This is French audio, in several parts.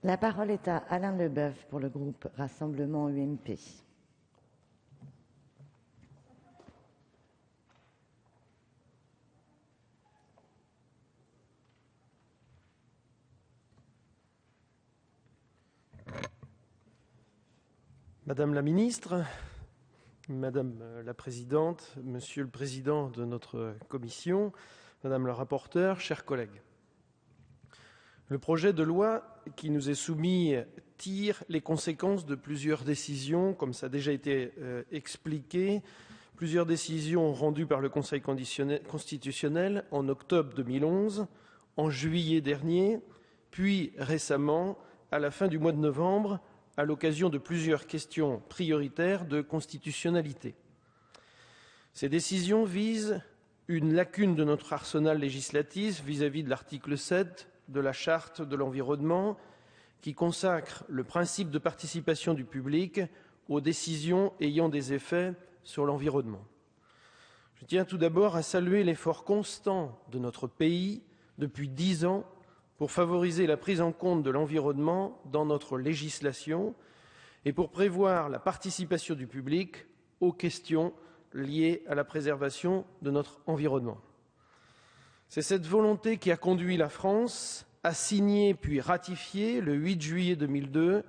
La parole est à Alain Leboeuf pour le groupe Rassemblement UMP. Madame la ministre, Madame la présidente, Monsieur le président de notre commission, Madame la rapporteure, chers collègues. Le projet de loi qui nous est soumis tire les conséquences de plusieurs décisions, comme ça a déjà été expliqué, plusieurs décisions rendues par le Conseil constitutionnel en octobre 2011, en juillet dernier, puis récemment, à la fin du mois de novembre, à l'occasion de plusieurs questions prioritaires de constitutionnalité. Ces décisions visent une lacune de notre arsenal législatif vis-à-vis de l'article 7 de la Charte de l'environnement qui consacre le principe de participation du public aux décisions ayant des effets sur l'environnement. Je tiens tout d'abord à saluer l'effort constant de notre pays depuis 10 ans pour favoriser la prise en compte de l'environnement dans notre législation et pour prévoir la participation du public aux questions liées à la préservation de notre environnement. C'est cette volonté qui a conduit la France à signer puis ratifier le 8 juillet 2002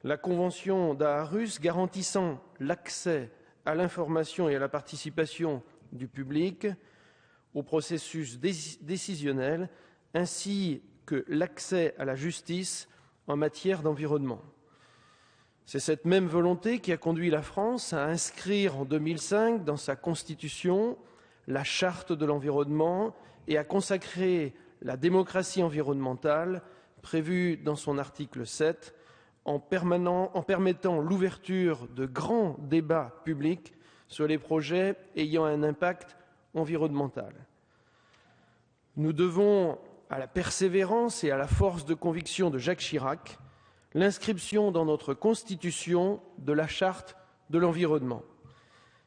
la Convention d'Aarhus garantissant l'accès à l'information et à la participation du public au processus décisionnel ainsi que l'accès à la justice en matière d'environnement. C'est cette même volonté qui a conduit la France à inscrire en 2005 dans sa Constitution la Charte de l'environnement et à consacrer la démocratie environnementale prévue dans son article 7 en permettant l'ouverture de grands débats publics sur les projets ayant un impact environnemental. Nous devons à la persévérance et à la force de conviction de Jacques Chirac, l'inscription dans notre Constitution de la Charte de l'environnement.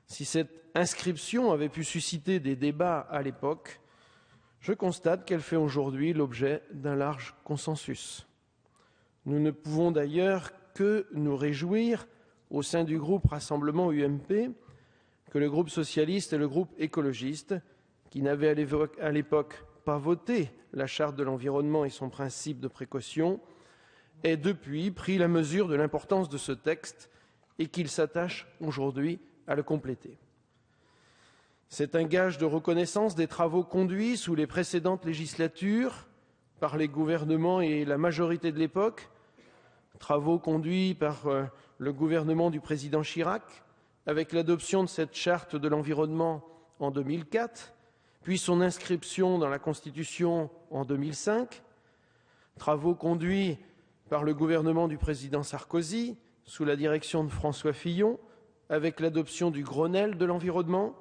Si cette inscription avait pu susciter des débats à l'époque, je constate qu'elle fait aujourd'hui l'objet d'un large consensus. Nous ne pouvons d'ailleurs que nous réjouir au sein du groupe Rassemblement UMP que le groupe socialiste et le groupe écologiste, qui n'avaient à l'époque pas voté la Charte de l'environnement et son principe de précaution, ait depuis pris la mesure de l'importance de ce texte et qu'il s'attache aujourd'hui à le compléter. C'est un gage de reconnaissance des travaux conduits sous les précédentes législatures par les gouvernements et la majorité de l'époque, travaux conduits par le gouvernement du président Chirac, avec l'adoption de cette Charte de l'environnement en 2004, puis son inscription dans la Constitution en 2005, travaux conduits par le gouvernement du président Sarkozy, sous la direction de François Fillon, avec l'adoption du Grenelle de l'environnement,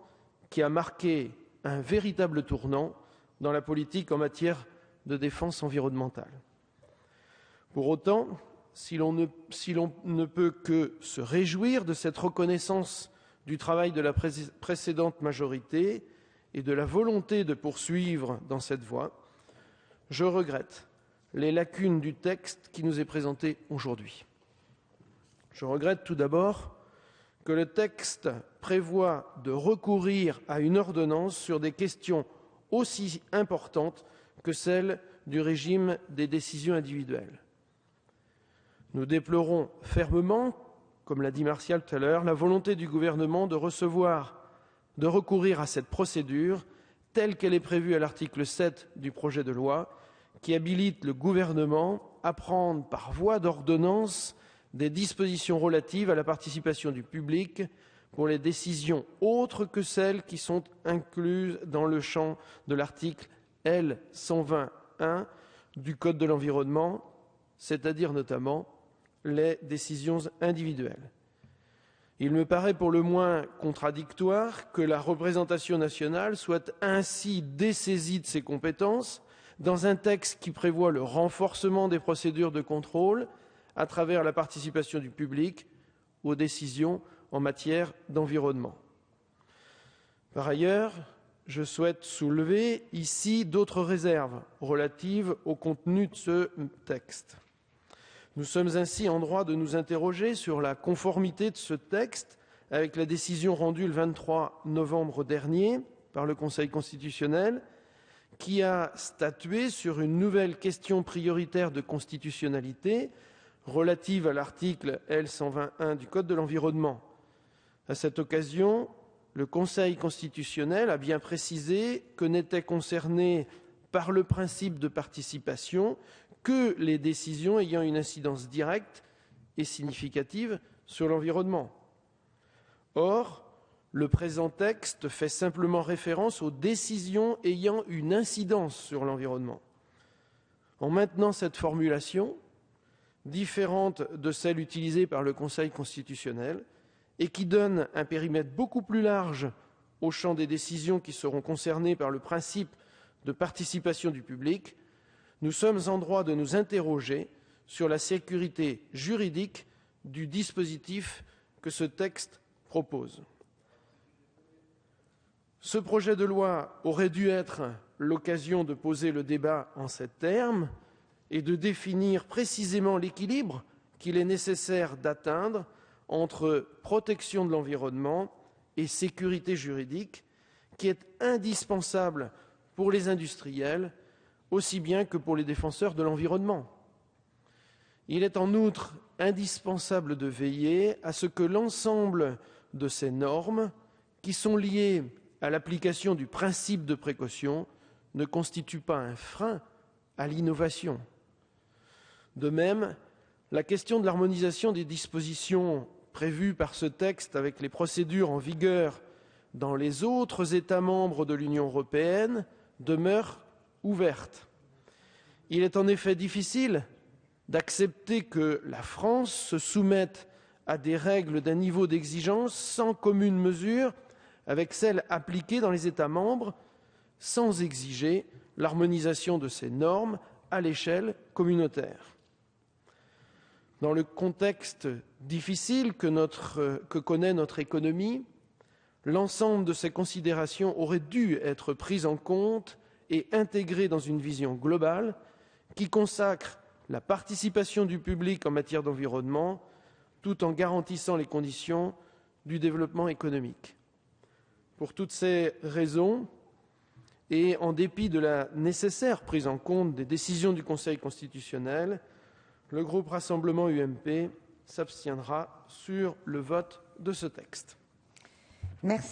qui a marqué un véritable tournant dans la politique en matière de défense environnementale. Pour autant, si l'on ne peut que se réjouir de cette reconnaissance du travail de la précédente majorité et de la volonté de poursuivre dans cette voie, je regrette les lacunes du texte qui nous est présenté aujourd'hui. Je regrette tout d'abord que le texte prévoit de recourir à une ordonnance sur des questions aussi importantes que celles du régime des décisions individuelles. Nous déplorons fermement, comme l'a dit Martial tout à l'heure, la volonté du gouvernement de recourir à cette procédure telle qu'elle est prévue à l'article 7 du projet de loi, qui habilite le gouvernement à prendre par voie d'ordonnance des dispositions relatives à la participation du public pour les décisions autres que celles qui sont incluses dans le champ de l'article L. 120-1 du Code de l'environnement, c'est-à-dire notamment les décisions individuelles. Il me paraît pour le moins contradictoire que la représentation nationale soit ainsi dessaisie de ses compétences dans un texte qui prévoit le renforcement des procédures de contrôle à travers la participation du public aux décisions en matière d'environnement. Par ailleurs, je souhaite soulever ici d'autres réserves relatives au contenu de ce texte. Nous sommes ainsi en droit de nous interroger sur la conformité de ce texte avec la décision rendue le 23 novembre dernier par le Conseil constitutionnel, qui a statué sur une nouvelle question prioritaire de constitutionnalité relative à l'article L. 120-1 du Code de l'environnement. À cette occasion, le Conseil constitutionnel a bien précisé que n'étaient concernées par le principe de participation que les décisions ayant une incidence directe et significative sur l'environnement. Or, le présent texte fait simplement référence aux décisions ayant une incidence sur l'environnement. En maintenant cette formulation, différente de celle utilisée par le Conseil constitutionnel, et qui donne un périmètre beaucoup plus large au champ des décisions qui seront concernées par le principe de participation du public, nous sommes en droit de nous interroger sur la sécurité juridique du dispositif que ce texte propose. Ce projet de loi aurait dû être l'occasion de poser le débat en ces termes et de définir précisément l'équilibre qu'il est nécessaire d'atteindre entre protection de l'environnement et sécurité juridique, qui est indispensable pour les industriels aussi bien que pour les défenseurs de l'environnement. Il est en outre indispensable de veiller à ce que l'ensemble de ces normes, qui sont liées à l'application du principe de précaution, ne constituent pas un frein à l'innovation. De même, la question de l'harmonisation des dispositions prévues par ce texte avec les procédures en vigueur dans les autres États membres de l'Union européenne demeure ouverte. Il est en effet difficile d'accepter que la France se soumette à des règles d'un niveau d'exigence sans commune mesure avec celles appliquées dans les États membres, sans exiger l'harmonisation de ces normes à l'échelle communautaire. Dans le contexte difficile que connaît notre économie, l'ensemble de ces considérations aurait dû être prises en compte et intégrées dans une vision globale qui consacre la participation du public en matière d'environnement tout en garantissant les conditions du développement économique. Pour toutes ces raisons, et en dépit de la nécessaire prise en compte des décisions du Conseil constitutionnel, le groupe Rassemblement UMP s'abstiendra sur le vote de ce texte. Merci.